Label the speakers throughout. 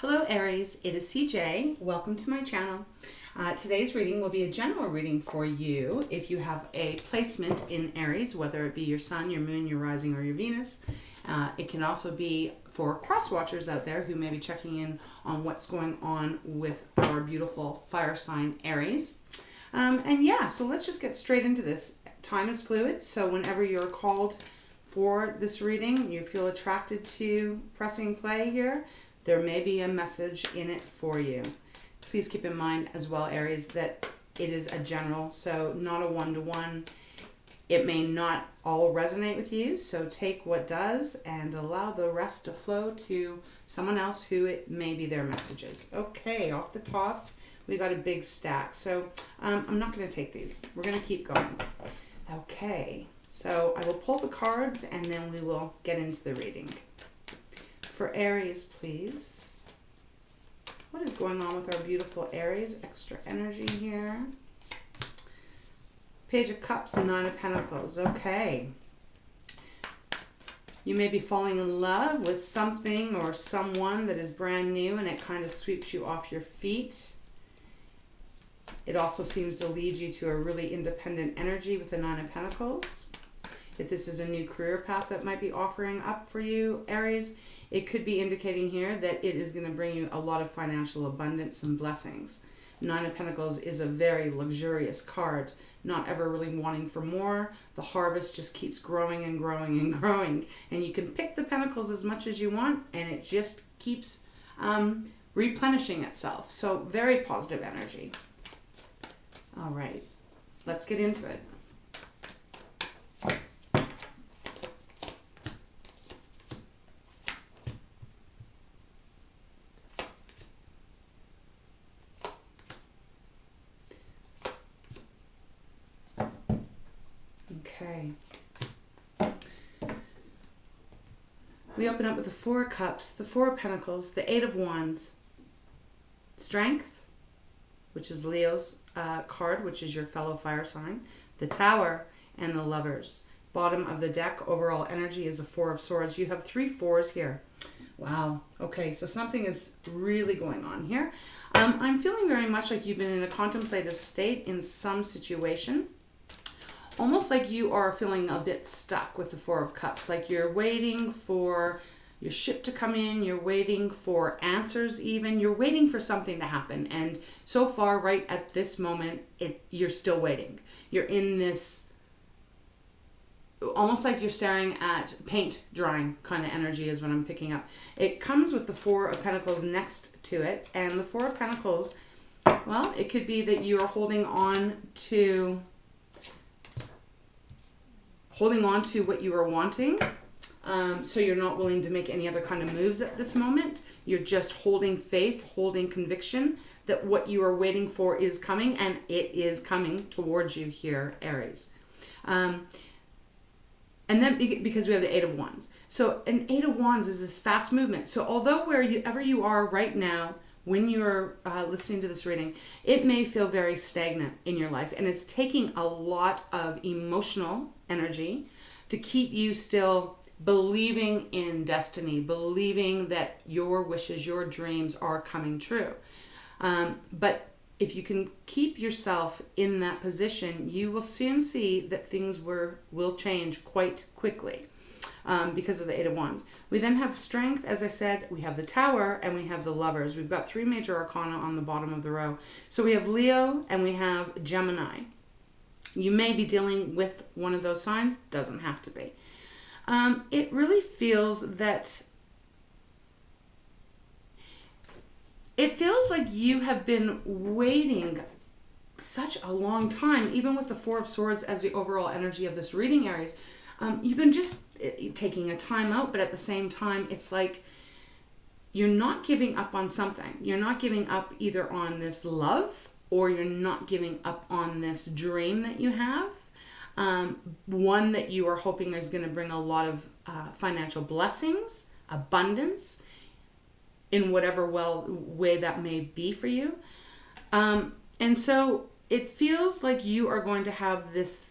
Speaker 1: Hello Aries, it is CJ. Welcome to my channel. Today's reading will be a general reading for you if you have a placement in Aries, whether it be your sun, your moon, your rising, or your Venus. It can also be for cross watchers out there who may be checking in on what's going on with our beautiful fire sign Aries. And yeah, so let's just get straight into this. Time is fluid, so whenever you're called for this reading, you feel attracted to pressing play here, there may be a message in it for you. Please keep in mind as well, Aries, that it is a general, so not a one-to-one. It may not all resonate with you, so take what does and allow the rest to flow to someone else who it may be their messages. Okay, off the top, we got a big stack. So I'm not going to take these. We're going to keep going. Okay, so I will pull the cards and then we will get into the reading. For Aries, please. What is going on with our beautiful Aries? Extra energy here. Page of Cups, Nine of Pentacles. Okay. You may be falling in love with something or someone that is brand new and it kind of sweeps you off your feet. It also seems to lead you to a really independent energy with the Nine of Pentacles. If this is a new career path that might be offering up for you, Aries, it could be indicating here that it is going to bring you a lot of financial abundance and blessings. Nine of Pentacles is a very luxurious card, not ever really wanting for more. The harvest just keeps growing and growing and growing. And you can pick the pentacles as much as you want, and it just keeps replenishing itself. So very positive energy. All right, let's get into it. Okay. We open up with the Four of Cups, the Four of Pentacles, the Eight of Wands, Strength, which is Leo's card, which is your fellow fire sign, the Tower, and the Lovers. Bottom of the deck, overall energy is a Four of Swords. You have three fours here. Wow. Okay, so something is really going on here. I'm feeling very much like you've been in a contemplative state in some situation. Almost like you are feeling a bit stuck with the Four of Cups. Like you're waiting for your ship to come in. You're waiting for answers even. You're waiting for something to happen. And so far, right at this moment, you're still waiting. You're in this, almost like you're staring at paint drying kind of energy is what I'm picking up. It comes with the Four of Pentacles next to it. And the Four of Pentacles, well, it could be that you are holding on to what you are wanting. So you're not willing to make any other kind of moves at this moment. You're just holding faith, holding conviction that what you are waiting for is coming, and it is coming towards you here, Aries. And then because we have the Eight of Wands. So an Eight of Wands is this fast movement. So although wherever you are right now, when you're listening to this reading, it may feel very stagnant in your life, and it's taking a lot of emotional energy to keep you still believing in destiny, believing that your wishes, your dreams are coming true. But if you can keep yourself in that position, you will soon see that things will change quite quickly. Because of the Eight of Wands. We then have Strength, as I said, we have the Tower, and we have the Lovers. We've got three major arcana on the bottom of the row. So we have Leo and we have Gemini. You may be dealing with one of those signs, doesn't have to be. It really feels like you have been waiting such a long time, even with the Four of Swords as the overall energy of this reading, Aries. You've been just taking a time out, but at the same time, it's like you're not giving up on something. You're not giving up either on this love or you're not giving up on this dream that you have. One that you are hoping is going to bring a lot of financial blessings, abundance, in whatever way that may be for you. And so it feels like you are going to have this.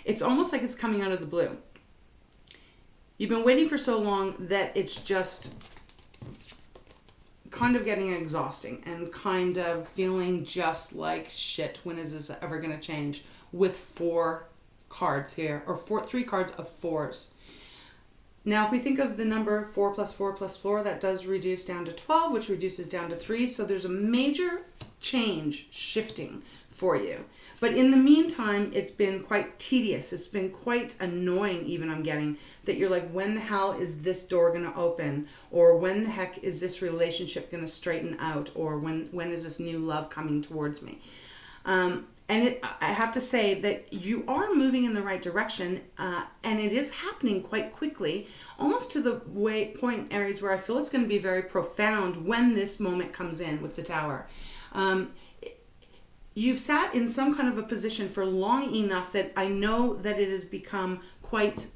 Speaker 1: It's almost like it's coming out of the blue. You've been waiting for so long that it's just kind of getting exhausting and kind of feeling just like shit. When is this ever going to change? With 4 cards here, or 3 cards of 4s. Now, if we think of the number 4 plus 4 plus 4, that does reduce down to 12, which reduces down to 3. So there's a major change shifting for you. But in the meantime, it's been quite tedious. It's been quite annoying even, I'm getting, that you're like, when the hell is this door going to open? Or when the heck is this relationship going to straighten out? Or when is this new love coming towards me? I have to say that you are moving in the right direction, and it is happening quite quickly, almost to the point, Aries, where I feel it's going to be very profound when this moment comes in with the Tower. You've sat in some kind of a position for long enough that I know that it has become quite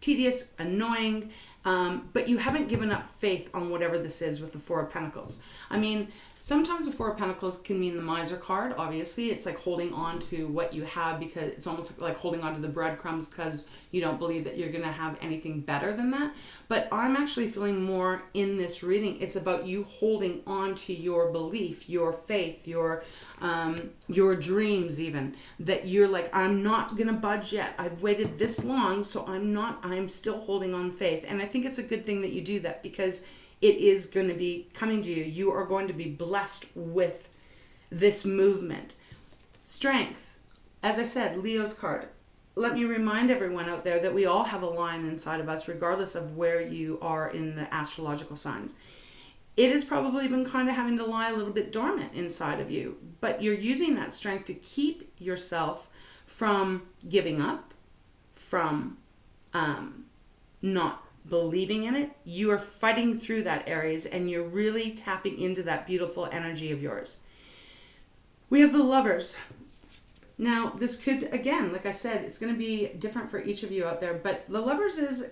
Speaker 1: tedious, annoying, but you haven't given up faith on whatever this is with the 4 of Pentacles. I mean, sometimes the 4 of Pentacles can mean the Miser card, obviously. It's like holding on to what you have, because it's almost like holding on to the breadcrumbs because you don't believe that you're going to have anything better than that. But I'm actually feeling more in this reading, it's about you holding on to your belief, your faith, your dreams even. That you're like, I'm not going to budge yet. I've waited this long, so I'm still holding on faith. And I think it's a good thing that you do that, because it is going to be coming to you. You are going to be blessed with this movement. Strength. As I said, Leo's card. Let me remind everyone out there that we all have a line inside of us, regardless of where you are in the astrological signs. It has probably been kind of having to lie a little bit dormant inside of you, but you're using that strength to keep yourself from giving up, from not believing in it. You are fighting through that, Aries, and you're really tapping into that beautiful energy of yours. We have the Lovers. Now, this could, again, like I said, it's going to be different for each of you out there, but the Lovers is,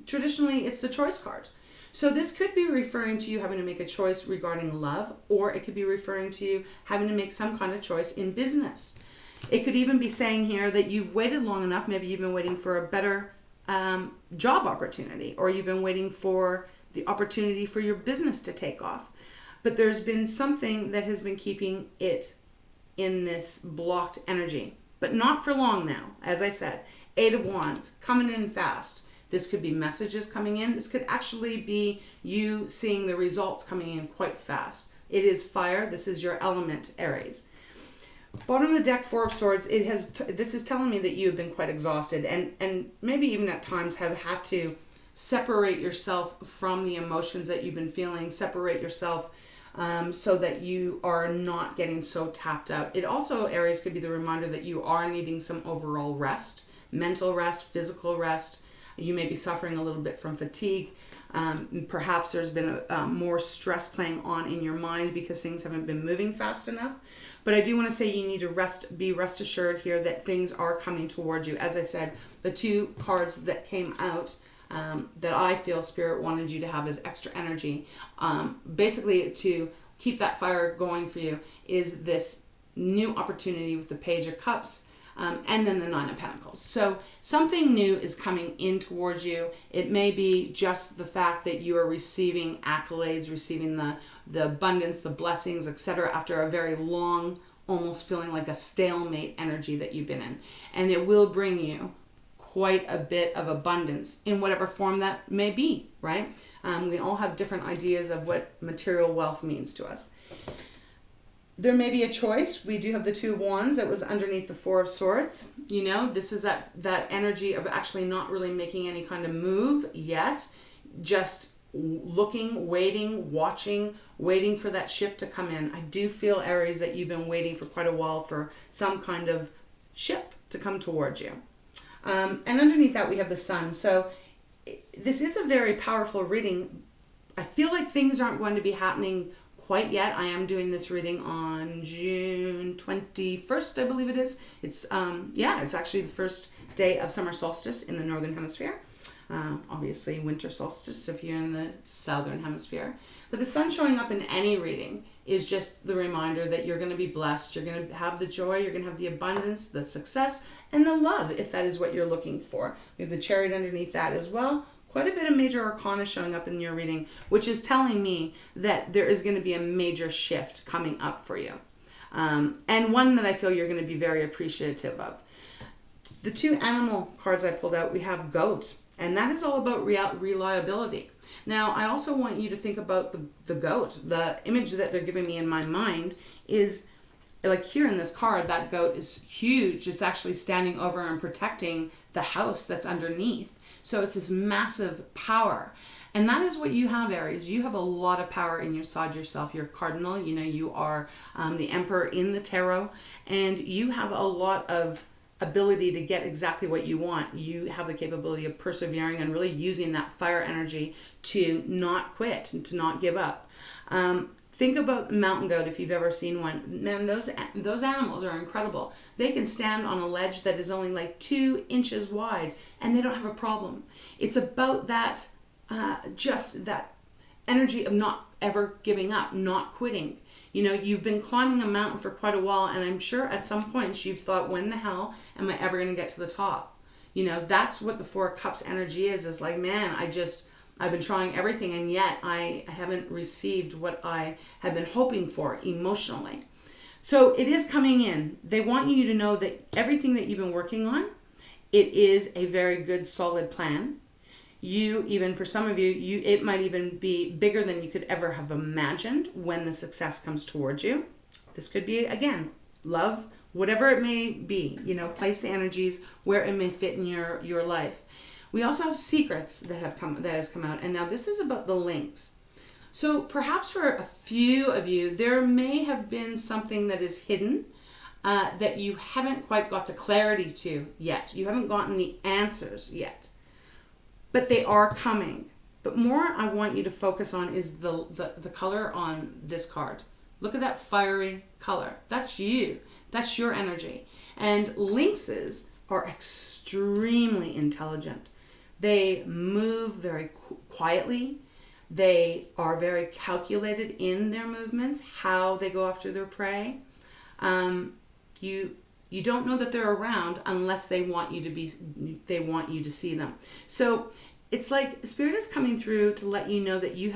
Speaker 1: traditionally, it's the choice card. So this could be referring to you having to make a choice regarding love, or it could be referring to you having to make some kind of choice in business. It could even be saying here that you've waited long enough. Maybe you've been waiting for a better job opportunity, or you've been waiting for the opportunity for your business to take off. But there's been something that has been keeping it in this blocked energy, but not for long now. As I said, 8 of Wands coming in fast. This could be messages coming in. This could actually be you seeing the results coming in quite fast. It is fire. This is your element, Aries. Bottom of the deck, 4 of Swords. This is telling me that you have been quite exhausted, and maybe even at times have had to separate yourself from the emotions that you've been feeling. Separate yourself so that you are not getting so tapped out. It also, Aries, could be the reminder that you are needing some overall rest, mental rest, physical rest. You may be suffering a little bit from fatigue. Perhaps there's been more stress playing on in your mind because things haven't been moving fast enough. But I do want to say you need to be rest assured here that things are coming towards you. As I said, the 2 cards that came out that I feel Spirit wanted you to have as extra energy, basically to keep that fire going for you, is this new opportunity with the Page of Cups. And then the 9 of Pentacles. So something new is coming in towards you. It may be just the fact that you are receiving accolades, receiving the abundance, the blessings, etc. after a very long, almost feeling like a stalemate energy that you've been in. And it will bring you quite a bit of abundance in whatever form that may be, right? We all have different ideas of what material wealth means to us. There may be a choice. We do have the 2 of Wands that was underneath the 4 of Swords. You know, this is that energy of actually not really making any kind of move yet. Just looking, waiting, watching, waiting for that ship to come in. I do feel, Aries, that you've been waiting for quite a while for some kind of ship to come towards you. And underneath that, we have the Sun. So this is a very powerful reading. I feel like things aren't going to be happening quite yet. I am doing this reading on June 21st, I believe it is. It's actually the first day of summer solstice in the northern hemisphere. Obviously winter solstice if you're in the southern hemisphere. But the Sun showing up in any reading is just the reminder that you're going to be blessed. You're going to have the joy, you're going to have the abundance, the success, and the love, if that is what you're looking for. We have the Chariot underneath that as well. quite a bit of major arcana showing up in your reading, which is telling me that there is going to be a major shift coming up for you. And one that I feel you're going to be very appreciative of. The two animal cards I pulled out, we have goat, and that is all about reliability. Now, I also want you to think about the goat. The image that they're giving me in my mind is, like here in this card, that goat is huge. It's actually standing over and protecting the house that's underneath. So it's this massive power. And that is what you have, Aries. You have a lot of power inside yourself. You're cardinal, you know, you are the emperor in the tarot, and you have a lot of ability to get exactly what you want. You have the capability of persevering and really using that fire energy to not quit and to not give up. Think about the mountain goat if you've ever seen one. Man, those animals are incredible. They can stand on a ledge that is only like 2 inches wide and they don't have a problem. It's about that, just that energy of not ever giving up, not quitting. You know, you've been climbing a mountain for quite a while, and I'm sure at some point you've thought, when the hell am I ever going to get to the top? You know, that's what the Four of Cups energy is like, man, I've been trying everything, and yet I haven't received what I have been hoping for emotionally. So it is coming in. They want you to know that everything that you've been working on, it is a very good, solid plan. Even for some of you, it might even be bigger than you could ever have imagined when the success comes towards you. This could be, again, love, whatever it may be, you know, place the energies where it may fit in your life. We also have secrets that has come out. And now this is about the links. So perhaps for a few of you, there may have been something that is hidden that you haven't quite got the clarity to yet. You haven't gotten the answers yet. But they are coming. But more I want you to focus on is the color on this card. Look at that fiery color. That's you. That's your energy. And lynxes are extremely intelligent. They move very quietly. They are very calculated in their movements, how they go after their prey. You don't know that they're around unless they want you to see them. So it's like Spirit is coming through to let you know that you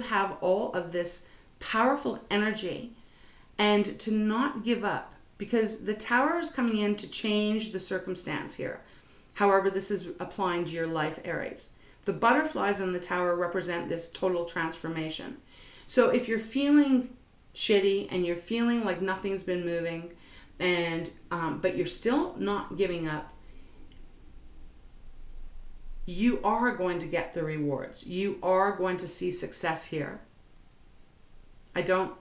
Speaker 1: have all of this powerful energy, and to not give up, because the Tower is coming in to change the circumstance here. However, this is applying to your life, Aries. The butterflies in the Tower represent this total transformation. So if you're feeling shitty and you're feeling like nothing's been moving, and but you're still not giving up, you are going to get the rewards. You are going to see success here. I don't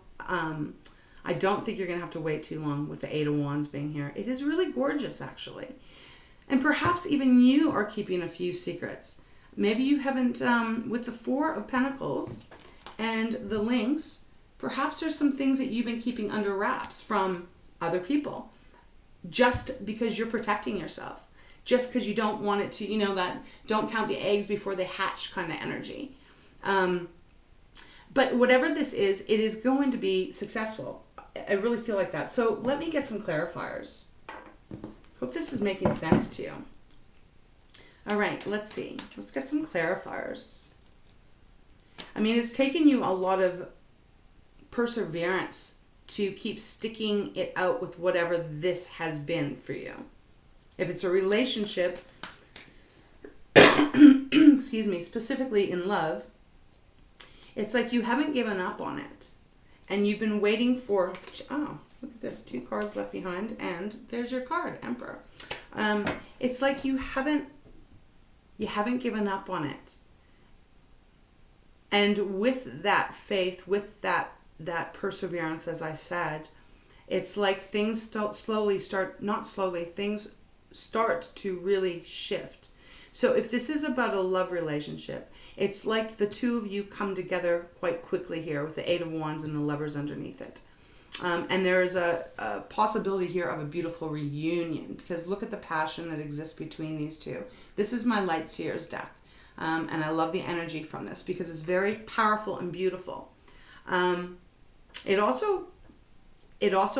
Speaker 1: think you're going to have to wait too long with the Eight of Wands being here. It is really gorgeous, actually. And perhaps even you are keeping a few secrets. Maybe you haven't, with the Four of Pentacles and the Lynx, perhaps there's some things that you've been keeping under wraps from other people, just because you're protecting yourself, just because you don't want it to, you know, that don't count the eggs before they hatch kind of energy. But whatever this is, it is going to be successful. I really feel like that. So let me get some clarifiers. Hope this is making sense to you. All right, let's see. Let's get some clarifiers. I mean, it's taken you a lot of perseverance to keep sticking it out with whatever this has been for you. If it's a relationship, excuse me, specifically in love, it's like you haven't given up on it. And you've been waiting for, oh, look at this, 2 cards left behind, and there's your card, Emperor. It's like you haven't given up on it. And with that faith, with that perseverance, as I said, it's like things things start to really shift. So if this is about a love relationship, it's like the two of you come together quite quickly here with the Eight of Wands and the Lovers underneath it. And there is a possibility here of a beautiful reunion, because look at the passion that exists between these two. This is my Light Seers deck. And I love the energy from this because it's very powerful and beautiful. It also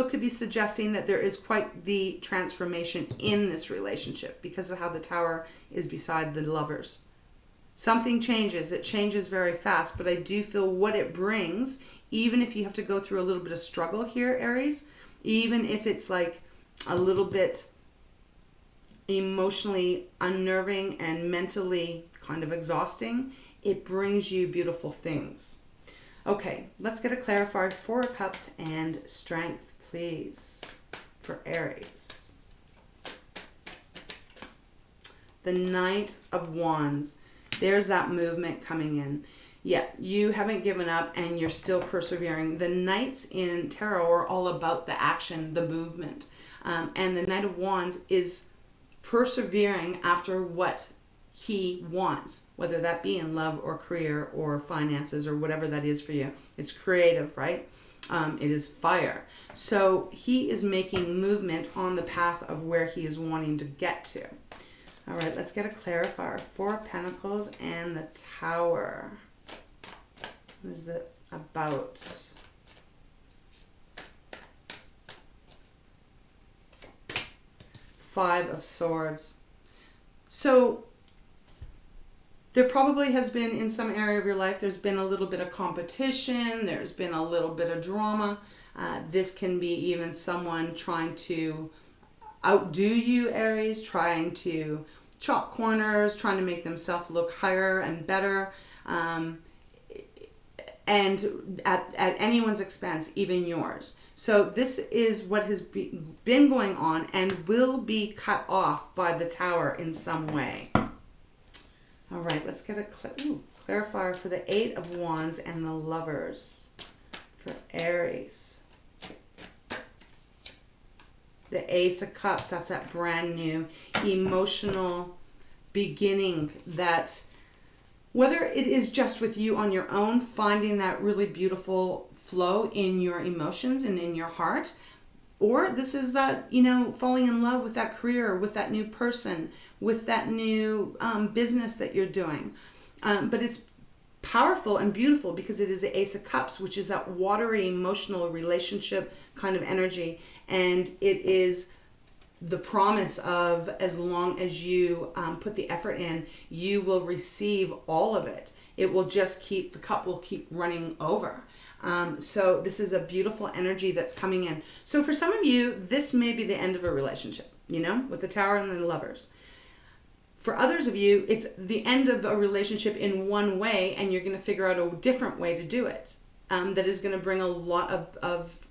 Speaker 1: could be suggesting that there is quite the transformation in this relationship because of how the Tower is beside the Lovers Something changes. It changes very fast, but I do feel what it brings, even if you have to go through a little bit of struggle here, Aries, even if it's like a little bit emotionally unnerving and mentally kind of exhausting, it brings you beautiful things. Okay, let's get a clarifier. 4 of Cups and Strength, please, for Aries. The Knight of Wands. There's that movement coming in. Yeah, you haven't given up and you're still persevering. The Knights in Tarot are all about the action, the movement. And the Knight of Wands is persevering after what he wants, whether that be in love or career or finances or whatever that is for you. It's creative, right? It is fire. So he is making movement on the path of where he is wanting to get to. All right, let's get a clarifier. 4 of Pentacles and the Tower. What is it about? Five of Swords. So there probably has been, in some area of your life, there's been a little bit of competition. There's been a little bit of drama. This can be even someone trying to outdo you, Aries, trying to chop corners, trying to make themselves look higher and better, and at anyone's expense, even yours. So this is what has been going on and will be cut off by the Tower in some way. All right, let's get a clarifier for the 8 of Wands and the Lovers for Aries. The Ace of Cups, that's that brand new emotional beginning, that whether it is just with you on your own, finding that really beautiful flow in your emotions and in your heart, or this is that, you know, falling in love with that career, with that new person, with that new business that you're doing. But it's powerful and beautiful because it is the Ace of Cups, which is that watery, emotional relationship kind of energy. And it is the promise of, as long as you put the effort in, you will receive all of it. It will just keep, the cup will keep running over. So this is a beautiful energy that's coming in. So for some of you, this may be the end of a relationship, you know, with the Tower and the Lovers. For others of you, it's the end of a relationship in one way, and you're going to figure out a different way to do it. That is going to bring a lot of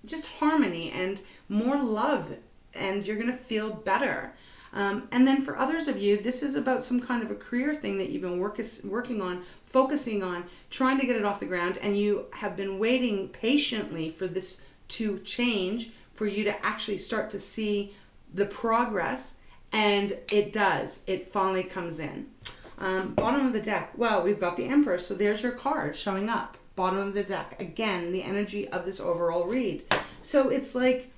Speaker 1: just harmony and more love, and you're going to feel better. And then for others of you, this is about some kind of a career thing that you've been working on, focusing on, trying to get it off the ground, and you have been waiting patiently for this to change, for you to actually start to see the progress. And it does. It finally comes in. Bottom of the deck. Well, we've got the Emperor. So there's your card showing up. Bottom of the deck. Again, the energy of this overall read. So it's like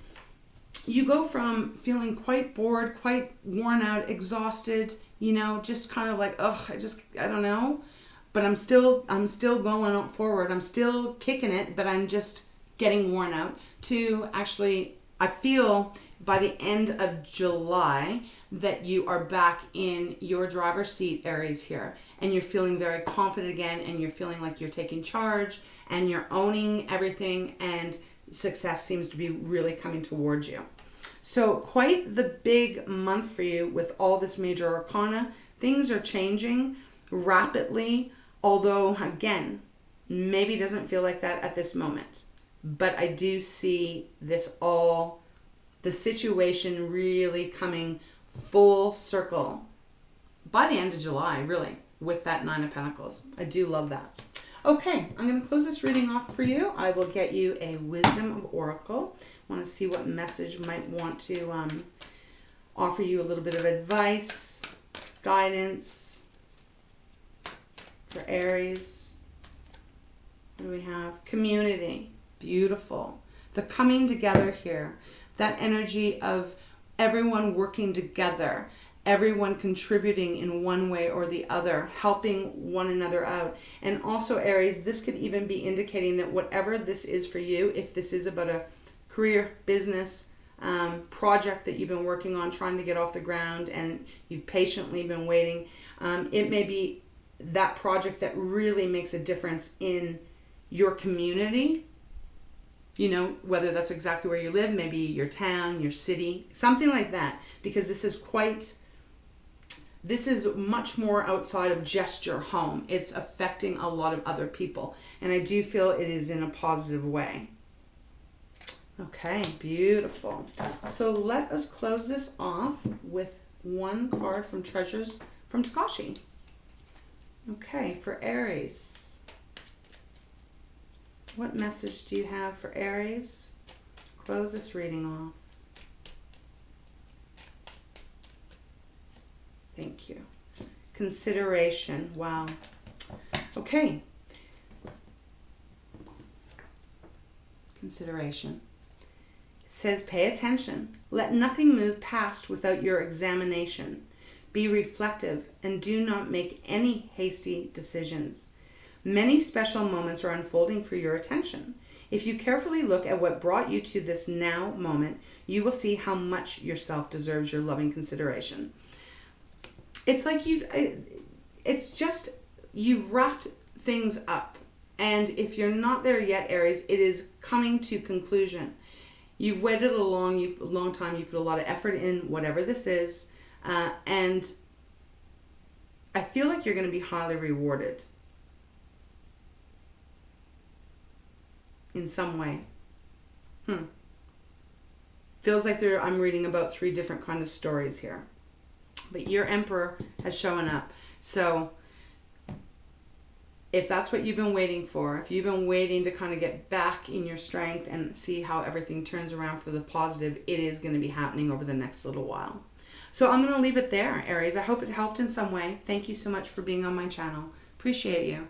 Speaker 1: you go from feeling quite bored, quite worn out, exhausted, you know, just kind of like, ugh, I don't know. But I'm still going forward. I'm still kicking it, but I'm just getting worn out. To actually, I feel by the end of July that you are back in your driver's seat, Aries, here, and you're feeling very confident again, and you're feeling like you're taking charge and you're owning everything, and success seems to be really coming towards you. So quite the big month for you with all this major arcana. Things are changing rapidly, although again, maybe doesn't feel like that at this moment. But I do see this all, the situation really coming full circle by the end of July, really, with that 9 of Pentacles. I do love that. Okay, I'm going to close this reading off for you. I will get you a Wisdom of Oracle. I want to see what message might want to offer you a little bit of advice, guidance for Aries. What do we have? Community. Beautiful. The coming together here. That energy of everyone working together, everyone contributing in one way or the other, helping one another out. And also, Aries, this could even be indicating that whatever this is for you, if this is about a career, business, project that you've been working on, trying to get off the ground, and you've patiently been waiting, it may be that project that really makes a difference in your community, you know, whether that's exactly where you live, maybe your town, your city, something like that, because this is much more outside of just your home. It's affecting a lot of other people, and I do feel it is in a positive way. Okay, beautiful. So let us close this off with one card from Treasures from Tikashi. Okay, for Aries. What message do you have for Aries? Close this reading off. Thank you. Consideration. Wow. Okay. Consideration. It says, pay attention. Let nothing move past without your examination. Be reflective and do not make any hasty decisions. Many special moments are unfolding for your attention. If you carefully look at what brought you to this now moment, you will see how much yourself deserves your loving consideration. It's like you've wrapped things up. And if you're not there yet, Aries, it is coming to conclusion. You've waited a long time. You put a lot of effort in whatever this is. And I feel like you're going to be highly rewarded in some way. Feels like I'm reading about 3 different kind of stories here. But your Emperor has shown up. So if that's what you've been waiting for, if you've been waiting to kind of get back in your strength and see how everything turns around for the positive, it is going to be happening over the next little while. So I'm going to leave it there, Aries. I hope it helped in some way. Thank you so much for being on my channel. Appreciate you.